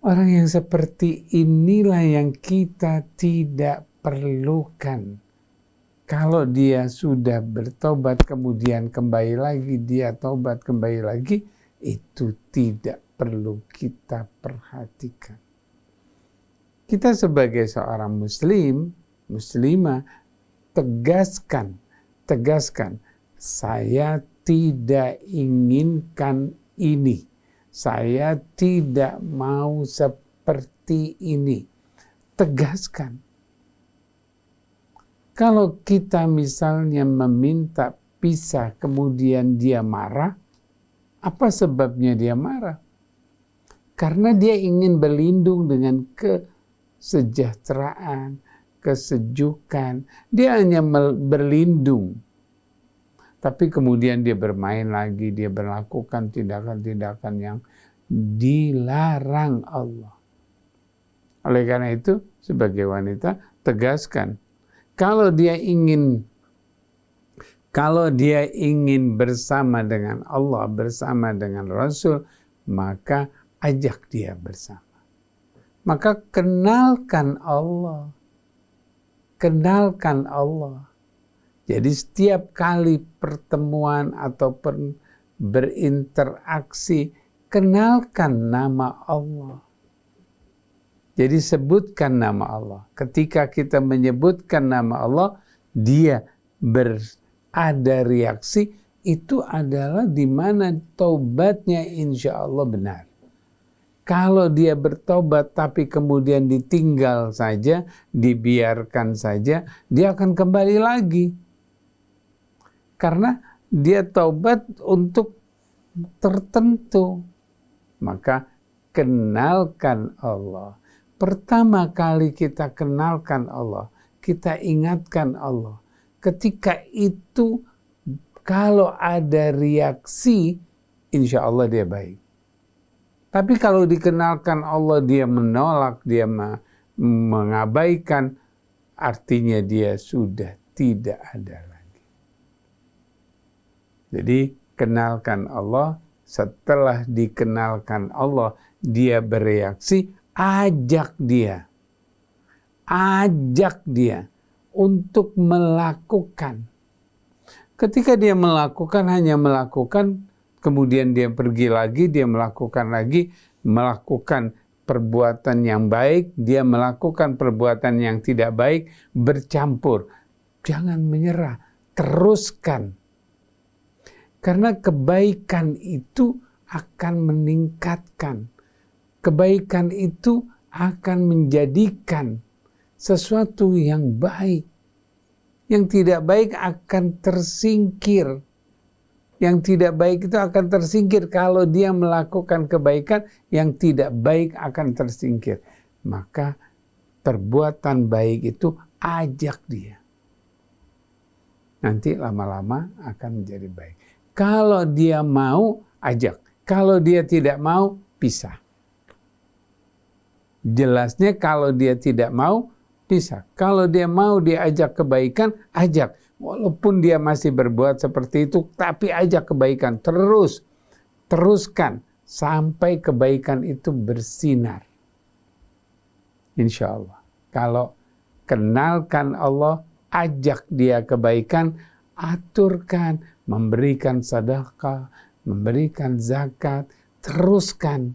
Orang yang seperti inilah yang kita tidak perlukan. Kalau dia sudah bertobat, kemudian kembali lagi, dia tobat kembali lagi, itu tidak perlu kita perhatikan. Kita sebagai seorang muslim, muslimah, tegaskan, saya tidak inginkan ini. Saya tidak mau seperti ini. Tegaskan. Kalau kita misalnya meminta pisah, kemudian dia marah, apa sebabnya dia marah? Karena dia ingin berlindung dengan kesejahteraan, kesejukan. Dia hanya berlindung. Tapi kemudian dia bermain lagi, dia melakukan tindakan-tindakan yang dilarang Allah. Oleh karena itu, sebagai wanita, tegaskan. Kalau dia ingin bersama dengan Allah, bersama dengan Rasul, maka ajak dia bersama. Maka kenalkan Allah. Kenalkan Allah. Jadi setiap kali pertemuan atau berinteraksi, kenalkan nama Allah. Jadi sebutkan nama Allah. Ketika kita menyebutkan nama Allah, dia ada reaksi, itu adalah di mana taubatnya insya Allah benar. Kalau dia bertobat tapi kemudian ditinggal saja, dibiarkan saja, dia akan kembali lagi. Karena dia taubat untuk tertentu. Maka kenalkan Allah. Pertama kali kita kenalkan Allah, kita ingatkan Allah. Ketika itu kalau ada reaksi, insya Allah dia baik. Tapi kalau dikenalkan Allah, dia menolak, dia mengabaikan, artinya dia sudah tidak ada lagi. Jadi kenalkan Allah, setelah dikenalkan Allah, dia bereaksi, ajak dia untuk melakukan. Ketika dia melakukan, hanya melakukan, kemudian dia pergi lagi, dia melakukan lagi, melakukan perbuatan yang baik, dia melakukan perbuatan yang tidak baik, bercampur. Jangan menyerah, teruskan. Karena kebaikan itu akan meningkatkan. Kebaikan itu akan menjadikan sesuatu yang baik. Yang tidak baik akan tersingkir. Yang tidak baik itu akan tersingkir kalau dia melakukan kebaikan, yang tidak baik akan tersingkir. Maka perbuatan baik itu ajak dia. Nanti lama-lama akan menjadi baik. Kalau dia mau, ajak. Kalau dia tidak mau, pisah. Jelasnya kalau dia tidak mau, pisah. Kalau dia mau diajak kebaikan, ajak. Walaupun dia masih berbuat seperti itu, tapi ajak kebaikan. Teruskan sampai kebaikan itu bersinar. Insya Allah. Kalau kenalkan Allah, ajak dia kebaikan, aturkan, memberikan sedekah, memberikan zakat, teruskan.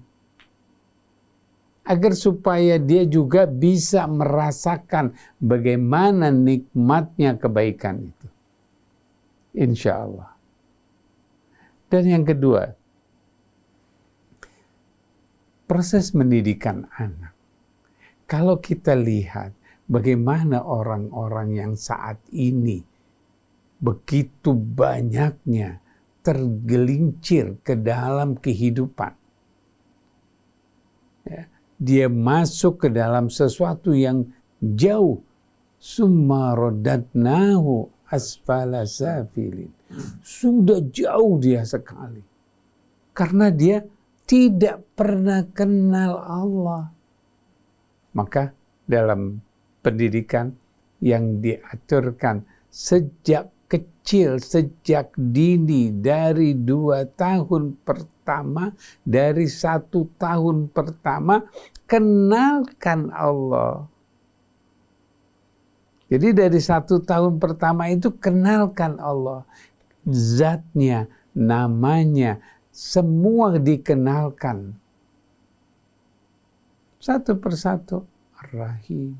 Agar supaya dia juga bisa merasakan bagaimana nikmatnya kebaikan itu. Insya Allah. Dan yang kedua, proses mendidikan anak. Kalau kita lihat bagaimana orang-orang yang saat ini begitu banyaknya tergelincir ke dalam kehidupan. Ya. Dia masuk ke dalam sesuatu yang jauh. Summa radatnahu asfala safilin. Sudah jauh dia sekali. Karena dia tidak pernah kenal Allah. Maka dalam pendidikan yang diaturkan sejak kecil, sejak dini, dari 2 tahun pertama, dari 1 tahun pertama, kenalkan Allah. Jadi dari 1 tahun pertama itu kenalkan Allah. Zatnya, namanya, semua dikenalkan. Satu persatu Ar-Rahim.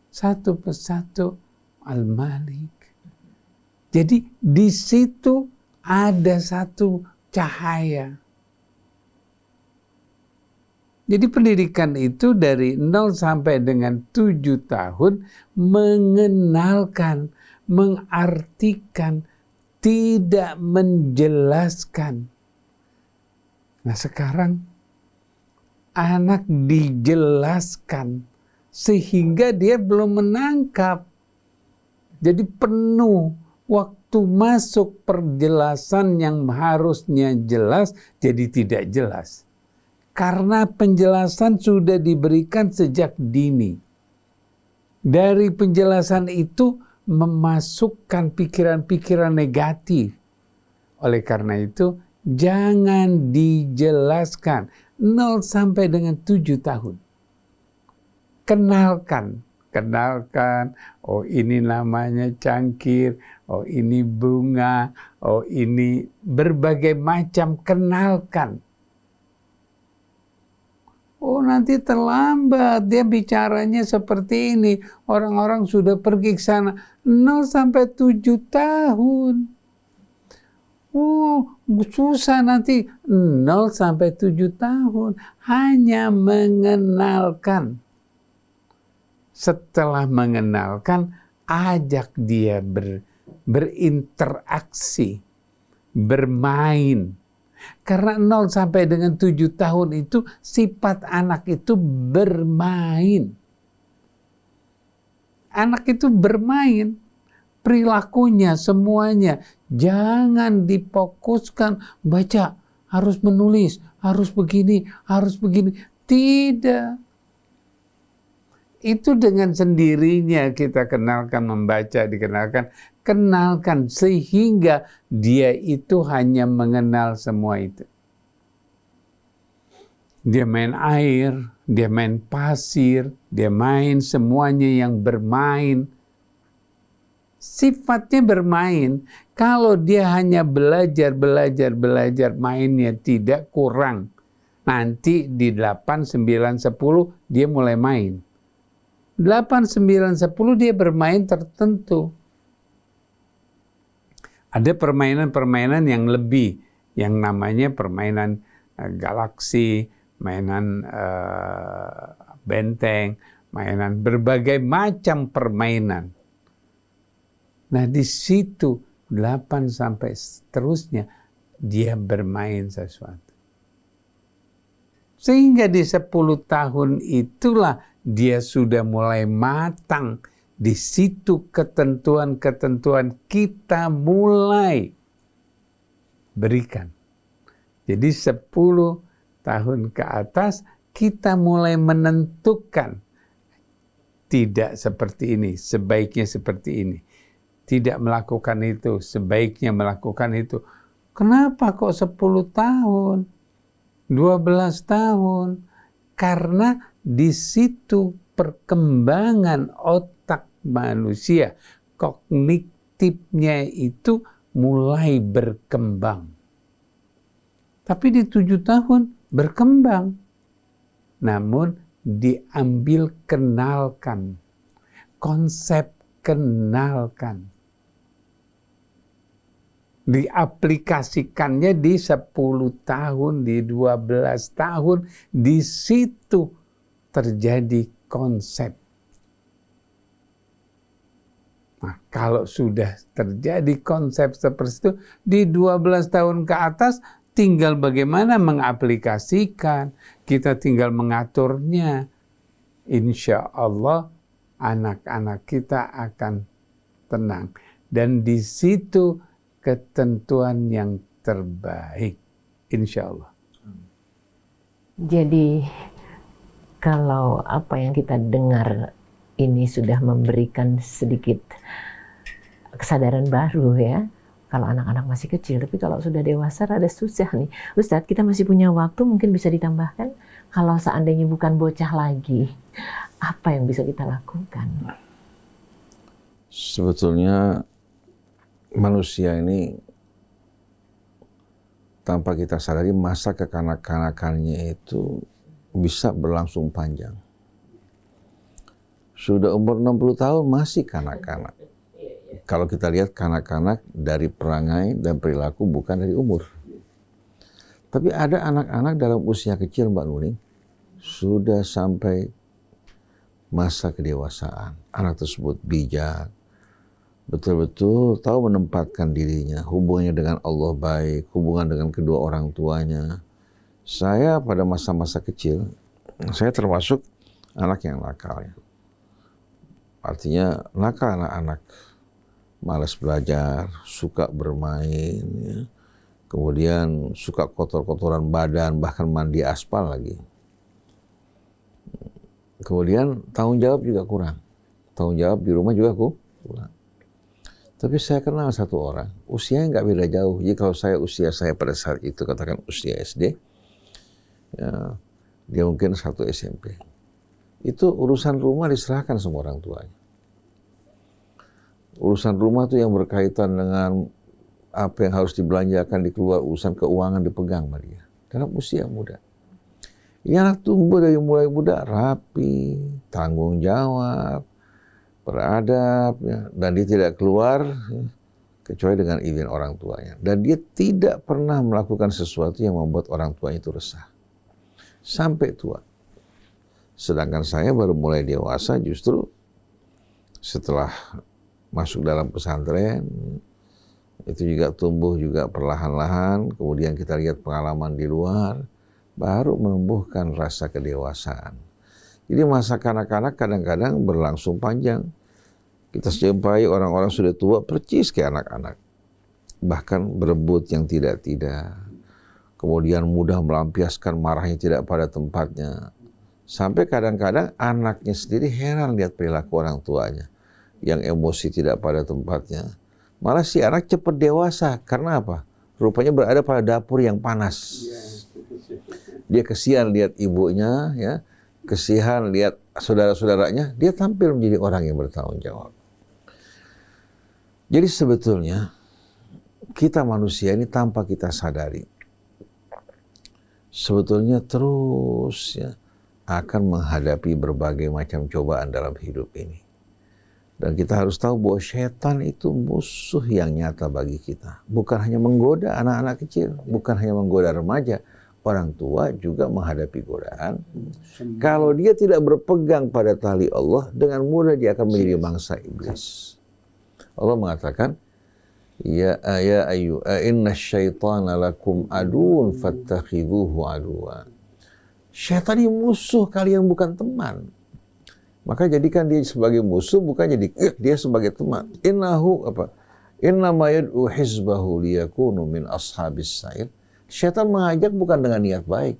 Satu persatu Al-Malik. Jadi di situ ada satu cahaya. Jadi pendidikan itu dari 0 sampai dengan 7 tahun mengenalkan, mengartikan, tidak menjelaskan. Nah sekarang anak dijelaskan sehingga dia belum menangkap. Jadi penuh. Waktu masuk perjelasan yang harusnya jelas jadi tidak jelas. Karena penjelasan sudah diberikan sejak dini. Dari penjelasan itu memasukkan pikiran-pikiran negatif. Oleh karena itu jangan dijelaskan 0 sampai dengan 7 tahun. kenalkan, oh ini namanya cangkir, oh ini bunga, oh ini berbagai macam, kenalkan. Oh nanti terlambat, dia bicaranya seperti ini. Orang-orang sudah pergi ke sana 0 sampai 7 tahun. Oh susah nanti 0 sampai 7 tahun. Hanya mengenalkan. Setelah mengenalkan, ajak dia berinteraksi, bermain. Karena 0 sampai dengan 7 tahun itu sifat anak itu bermain. Anak itu bermain, perilakunya semuanya. Jangan difokuskan baca, harus menulis, harus begini, harus begini. Tidak. Itu dengan sendirinya kita kenalkan, membaca, kenalkan sehingga dia itu hanya mengenal semua itu. Dia main air, dia main pasir, dia main semuanya yang bermain. Sifatnya bermain. Kalau dia hanya belajar, mainnya tidak, kurang. Nanti di 8, 9, 10 dia mulai main. 8, 9, 10 dia bermain tertentu. Ada permainan-permainan yang lebih, yang namanya permainan galaksi, mainan benteng, mainan berbagai macam permainan. Nah di situ 8 sampai seterusnya dia bermain sesuatu. Sehingga di 10 tahun itulah dia sudah mulai matang. Di situ ketentuan-ketentuan kita mulai berikan. Jadi 10 tahun ke atas kita mulai menentukan. Tidak seperti ini, sebaiknya seperti ini. Tidak melakukan itu, sebaiknya melakukan itu. Kenapa kok 10 tahun? 12 tahun? Karena di situ perkembangan otak manusia, kognitifnya itu mulai berkembang. Tapi di 7 tahun berkembang. Namun diambil kenalkan. Konsep kenalkan. Diaplikasikannya di 10 tahun, di 12 tahun, di situ terjadi konsep. Nah, kalau sudah terjadi konsep seperti itu, di 12 tahun ke atas, tinggal bagaimana mengaplikasikan, kita tinggal mengaturnya. Insya Allah, anak-anak kita akan tenang. Dan di situ ketentuan yang terbaik. Insya Allah. Jadi kalau apa yang kita dengar ini sudah memberikan sedikit kesadaran baru ya. Kalau anak-anak masih kecil, tapi kalau sudah dewasa rada susah nih. Ustadz, kita masih punya waktu, mungkin bisa ditambahkan. Kalau seandainya bukan bocah lagi, apa yang bisa kita lakukan? Sebetulnya manusia ini tanpa kita sadari masa kekanak-kanakannya itu bisa berlangsung panjang. Sudah umur 60 tahun masih kanak-kanak. Kalau kita lihat kanak-kanak dari perangai dan perilaku bukan dari umur. Tapi ada anak-anak dalam usia kecil Mbak Nuning sudah sampai masa kedewasaan. Anak tersebut bijak, betul-betul tahu menempatkan dirinya, hubungannya dengan Allah baik, hubungan dengan kedua orang tuanya. Saya pada masa-masa kecil, saya termasuk anak yang nakal ya. Artinya nakal anak-anak, malas belajar, suka bermain, ya. Kemudian suka kotor-kotoran badan, bahkan mandi aspal lagi. Kemudian tanggung jawab juga kurang. Tanggung jawab di rumah juga kurang. Tapi saya kenal satu orang, usianya nggak beda jauh. Jadi kalau usia saya pada saat itu, katakan usia SD, ya, dia mungkin 1 SMP. itu urusan rumah diserahkan sama orang tuanya. Urusan rumah tuh yang berkaitan dengan apa yang harus dibelanjakan di keluar, urusan keuangan dipegang sama dia dalam usia muda. Ini anak tumbuh dari mulai muda rapi, tanggung jawab, beradab, ya, dan dia tidak keluar kecuali dengan izin orang tuanya. Dan dia tidak pernah melakukan sesuatu yang membuat orang tuanya itu resah sampai tua. Sedangkan saya baru mulai dewasa justru setelah masuk dalam pesantren, itu juga tumbuh juga perlahan-lahan, kemudian kita lihat pengalaman di luar, baru menumbuhkan rasa kedewasaan. Jadi masa kanak-kanak kadang-kadang berlangsung panjang. Kita jumpai orang-orang sudah tua percis kayak anak-anak. Bahkan berebut yang tidak-tidak. Kemudian mudah melampiaskan marahnya tidak pada tempatnya. Sampai kadang-kadang anaknya sendiri heran lihat perilaku orang tuanya. Yang emosi tidak pada tempatnya. Malah si anak cepat dewasa. Karena apa? Rupanya berada pada dapur yang panas. Dia kesian lihat ibunya, ya, kesian lihat saudara-saudaranya, dia tampil menjadi orang yang bertanggung jawab. Jadi sebetulnya kita manusia ini tanpa kita sadari, sebetulnya terus ya, akan menghadapi berbagai macam cobaan dalam hidup ini. Dan kita harus tahu bahwa setan itu musuh yang nyata bagi kita. Bukan hanya menggoda anak-anak kecil, bukan hanya menggoda remaja, orang tua juga menghadapi godaan. Kalau dia tidak berpegang pada tali Allah, dengan mudah dia akan menjadi mangsa iblis. Allah mengatakan, Ya inna syaitana lakum aduun fattakhidhuhu aduwa. Syaitan ini musuh kalian, bukan teman. Maka jadikan dia sebagai musuh, bukan jadi dia sebagai teman. Inna ma yad'u hizbahu liyakunu min ashabis sa'ir. Syaitan mengajak bukan dengan niat baik,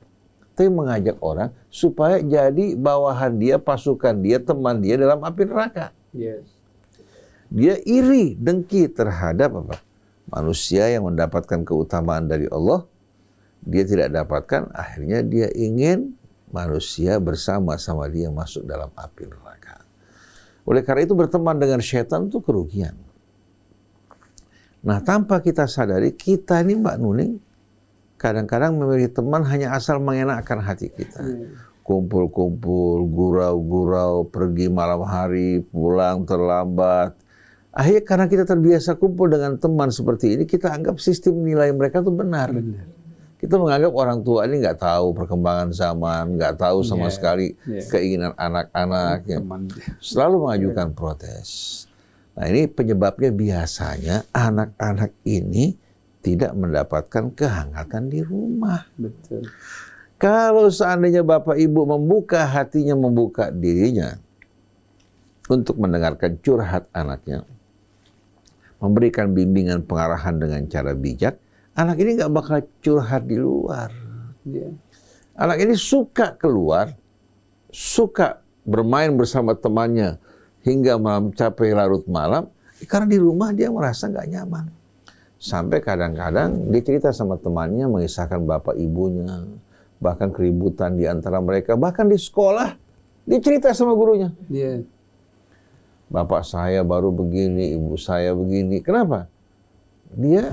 tapi mengajak orang supaya jadi bawahan dia, pasukan dia, teman dia dalam api neraka. Yes. Dia iri, dengki terhadap apa? Manusia yang mendapatkan keutamaan dari Allah, dia tidak dapatkan, akhirnya dia ingin manusia bersama-sama dia masuk dalam api neraka. Oleh karena itu berteman dengan syaitan itu kerugian. Nah, tanpa kita sadari, kita ini Mbak Nuning, kadang-kadang memilih teman hanya asal mengenakkan hati kita. Kumpul-kumpul, gurau-gurau, pergi malam hari, pulang terlambat. Akhirnya karena kita terbiasa kumpul dengan teman seperti ini, kita anggap sistem nilai mereka itu benar. Kita menganggap orang tua ini nggak tahu perkembangan zaman, nggak tahu sama sekali keinginan anak-anak. Selalu mengajukan protes. Nah, ini penyebabnya biasanya anak-anak ini tidak mendapatkan kehangatan di rumah. Betul. Kalau seandainya Bapak Ibu membuka hatinya, membuka dirinya untuk mendengarkan curhat anaknya, memberikan bimbingan pengarahan dengan cara bijak, anak ini nggak bakal curhat di luar. Anak ini suka keluar, suka bermain bersama temannya hingga mencapai larut malam, karena di rumah dia merasa nggak nyaman. Sampai kadang-kadang dia cerita sama temannya, mengisahkan bapak ibunya, bahkan keributan di antara mereka, bahkan di sekolah dia cerita sama gurunya. Bapak saya baru begini, ibu saya begini. Kenapa? Dia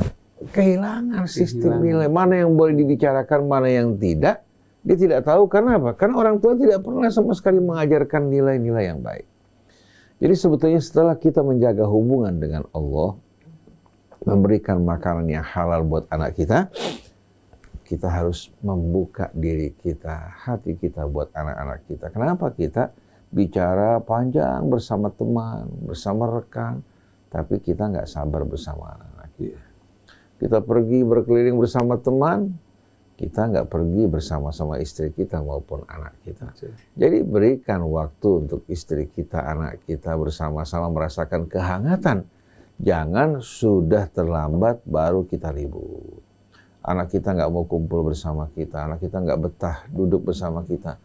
kehilangan sistem nilai, mana yang boleh dibicarakan, mana yang tidak. Dia tidak tahu. Karena apa? Karena orang tua tidak pernah sama sekali mengajarkan nilai-nilai yang baik. Jadi sebetulnya setelah kita menjaga hubungan dengan Allah, memberikan makanan yang halal buat anak kita, kita harus membuka diri kita, hati kita buat anak-anak kita. Kenapa kita bicara panjang bersama teman, bersama rekan, tapi kita nggak sabar bersama anak-anak kita. Kita pergi berkeliling bersama teman, kita nggak pergi bersama-sama istri kita maupun anak kita. Jadi berikan waktu untuk istri kita, anak kita bersama-sama merasakan kehangatan. Jangan sudah terlambat baru kita ribut. Anak kita nggak mau kumpul bersama kita, anak kita nggak betah duduk bersama kita.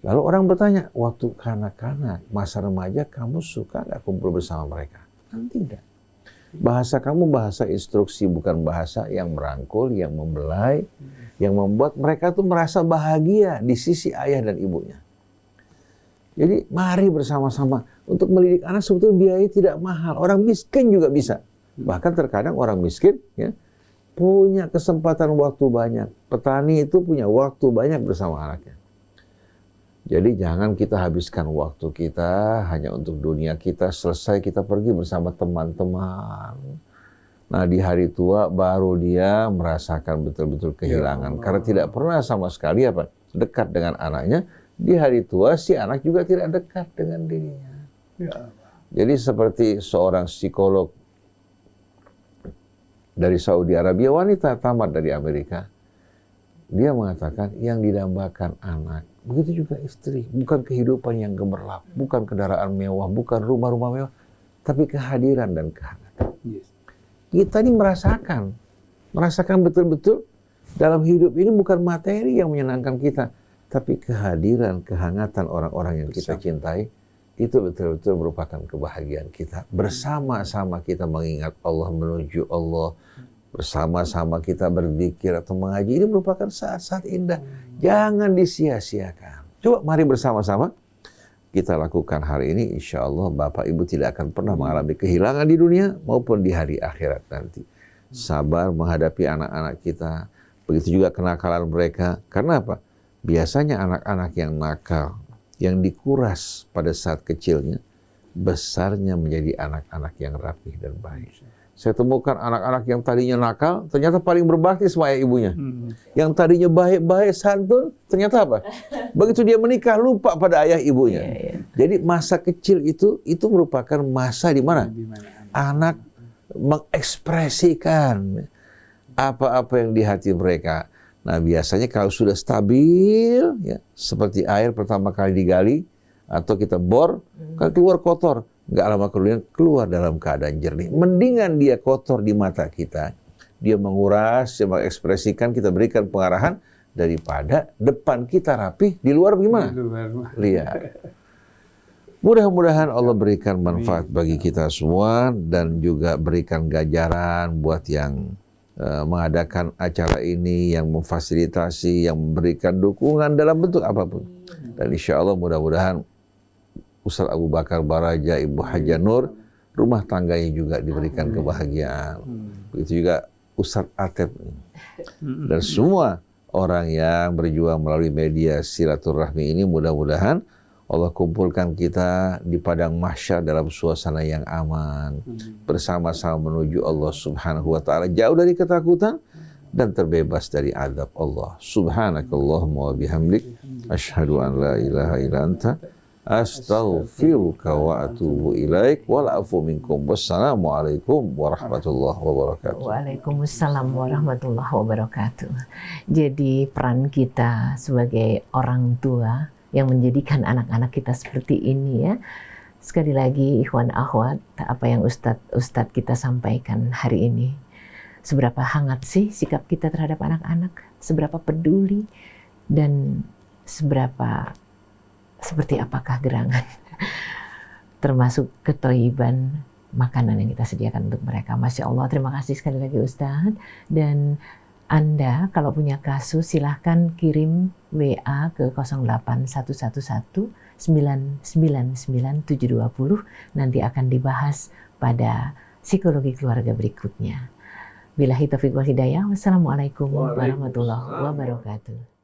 Lalu orang bertanya, waktu kanak-kanak, masa remaja, kamu suka nggak kumpul bersama mereka? Kan tidak. Bahasa kamu bahasa instruksi, bukan bahasa yang merangkul, yang membelai, yang membuat mereka tuh merasa bahagia di sisi ayah dan ibunya. Jadi mari bersama-sama untuk mendidik anak sebetulnya biaya tidak mahal. Orang miskin juga bisa. Bahkan terkadang orang miskin ya punya kesempatan waktu banyak. Petani itu punya waktu banyak bersama anaknya. Jadi jangan kita habiskan waktu kita hanya untuk dunia kita, selesai kita pergi bersama teman-teman. Nah di hari tua baru dia merasakan betul-betul kehilangan. Karena tidak pernah sama sekali dekat dengan anaknya. Di hari tua si anak juga tidak dekat dengan dirinya. Jadi seperti seorang psikolog dari Saudi Arabia, wanita tamat dari Amerika. Dia mengatakan yang didambakan anak, begitu juga istri. Bukan kehidupan yang gemerlap, bukan kendaraan mewah, bukan rumah-rumah mewah, tapi kehadiran dan kehangatan. Kita ini merasakan betul-betul dalam hidup ini bukan materi yang menyenangkan kita, tapi kehadiran, kehangatan orang-orang yang kita cintai, itu betul-betul merupakan kebahagiaan kita. Bersama-sama kita mengingat Allah, menuju Allah, bersama-sama kita berzikir atau mengaji, ini merupakan saat-saat indah. Jangan disia-siakan. Coba mari bersama-sama kita lakukan hari ini, insya Allah Bapak Ibu tidak akan pernah mengalami kehilangan di dunia maupun di hari akhirat nanti. Sabar menghadapi anak-anak kita, begitu juga kenakalan mereka. Karena apa? Biasanya anak-anak yang nakal, yang dikuras pada saat kecilnya, besarnya menjadi anak-anak yang rapih dan baik. Saya temukan anak-anak yang tadinya nakal, ternyata paling berbakti sama ayah ibunya. Yang tadinya baik-baik, santun, ternyata apa? Begitu dia menikah, lupa pada ayah ibunya. Jadi masa kecil itu merupakan masa di mana anak mengekspresikan apa-apa yang di hati mereka. Nah biasanya kalau sudah stabil, ya, seperti air pertama kali digali, atau kita bor, kan keluar kotor. Nggak lama kemudian keluar dalam keadaan jernih. Mendingan dia kotor di mata kita, dia menguras, dia mengekspresikan, kita berikan pengarahan, daripada depan kita rapih, di luar bagaimana? Lihat. Mudah-mudahan Allah berikan manfaat bagi kita semua, dan juga berikan ganjaran buat yang mengadakan acara ini, yang memfasilitasi, yang memberikan dukungan dalam bentuk apapun. Dan insya Allah mudah-mudahan Ustaz Abu Bakar Baraja, Ibu Haja Nur, rumah tangganya juga diberikan kebahagiaan. Begitu juga Ustaz Atep. Dan semua orang yang berjuang melalui media silaturahmi ini, mudah-mudahan Allah kumpulkan kita di padang mahsyar dalam suasana yang aman, bersama-sama menuju Allah Subhanahu wa taala, jauh dari ketakutan dan terbebas dari azab Allah. Subhanakallahumma wa bihamdik, asyhadu an la ilaha illa anta, astaghfiruka wa atubu ilaik, wal afu minkum. Wassalamualaikum warahmatullahi wabarakatuh. Waalaikumsalam warahmatullahi wabarakatuh. Jadi peran kita sebagai orang tua yang menjadikan anak-anak kita seperti ini, ya. Sekali lagi ikhwan akhwat, apa yang Ustadz kita sampaikan hari ini, seberapa hangat sih sikap kita terhadap anak-anak, seberapa peduli, dan seperti apakah gerangan termasuk ketoiban makanan yang kita sediakan untuk mereka. Masya Allah, terima kasih sekali lagi Ustadz. Dan Anda kalau punya kasus silahkan kirim WA ke 08111 999 720, nanti akan dibahas pada psikologi keluarga berikutnya. Billahi taufiq wal hidayah. Wassalamualaikum warahmatullahi wabarakatuh.